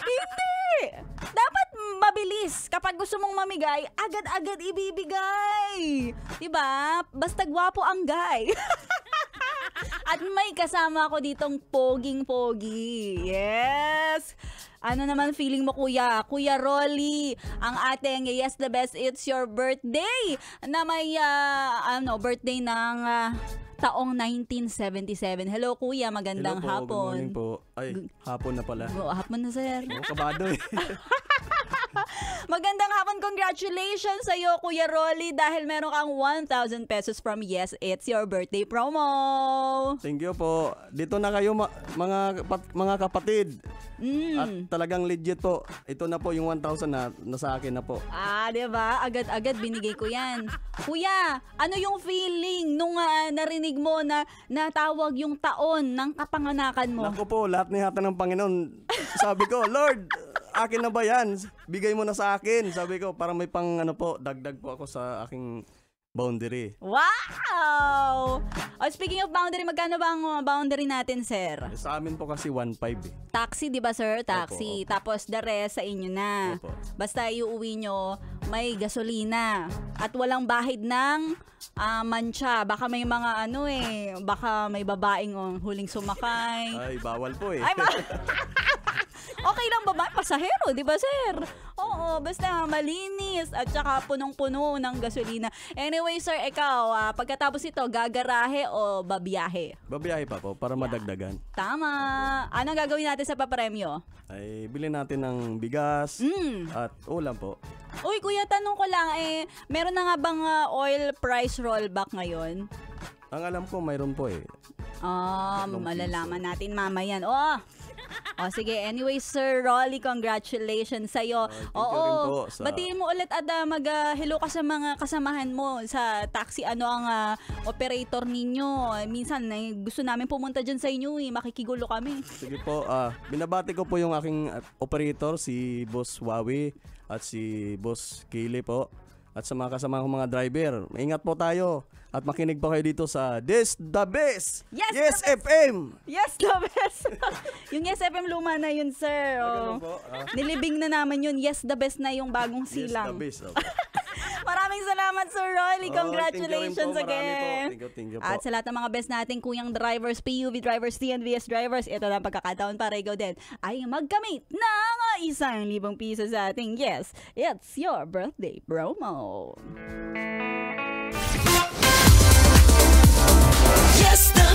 Hindi! Dapat mabilis. Kapag gusto mong mamigay, agad-agad ibibigay. Diba? Basta gwapo ang guy. At may kasama ako ditong poging-pogi. Yes! Ano naman feeling mo, kuya? Kuya Rolly, ang ating Yes the Best It's Your Birthday na may birthday ng taong 1977. Hello kuya, magandang Hello po, hapon. good morning po. Ay, hapon na pala. Hapon na, sir. Kabado eh. Magandang hapon, congratulations sa iyo Kuya Rolly dahil meron kang 1,000 pesos from Yes It's Your Birthday promo. Thank you po. Dito na kayo mga kapatid. At talagang legit po. Ito na po yung 1,000 na nasa akin na po. Diba? Agad-agad binigay ko yan. Kuya, ano yung feeling nung narinig mo na natawag yung taon ng kapanganakan mo? Naku po, lahat nihatan ng Panginoon. Sabi ko, Lord, akin na ba yan? Bigay mo na sa akin. Sabi ko, parang may pang dagdag po ako sa aking boundary. Wow! Speaking of boundary, magkano ba ang boundary natin, sir? Sa amin po kasi 1.5 eh. Taxi, di ba sir? Taxi. Opo. Tapos the rest sa inyo na. Opo. Basta iuwi nyo, may gasolina. At walang bahid ng mancha. Baka may mga baka may babaeng huling sumakay. Ay, bawal po eh. Ay, okay lang ba? Pasahero, di ba sir? Oo, basta malinis at saka punong-puno ng gasolina. Anyway sir, ikaw, pagkatapos ito, gagarahe o babiyahe? Babiyahe pa po para madagdagan. Tama. Anong gagawin natin sa papremyo? Ay, bilhin natin ng bigas at ulam po. Uy, kuya, tanong ko lang, meron na nga bang oil price rollback ngayon? Ang alam ko, mayroon po eh. Malalaman natin mamayan. Sige. Anyway, Sir Rolly, congratulations sa'yo. Batiin mo ulit at mag-hello ka sa mga kasamahan mo sa taxi. Ano ang operator ninyo? Minsan, gusto namin pumunta dyan sa inyo makikigulo kami. Sige po, binabati ko po yung aking operator, si Boss Wawi at si Boss Kili po. At sa mga kasama kong mga driver, ingat po tayo. At makinig pa kayo dito sa This The Best! Yes FM! Yes the best! Yung Yes FM luma na yun, sir. Nilibing na naman yun. Yes the best na yung bagong silang. Yes the Best. Maraming salamat, Sir Rolly. Congratulations again. Thank you po. At sa lahat ng mga best nating kuyang drivers, PUV drivers, TNVS drivers, ito na pagkakataon para ikaw din ay magkamit ng 1,000 piso sa ating Yes, It's Your Birthday promo. Yes, the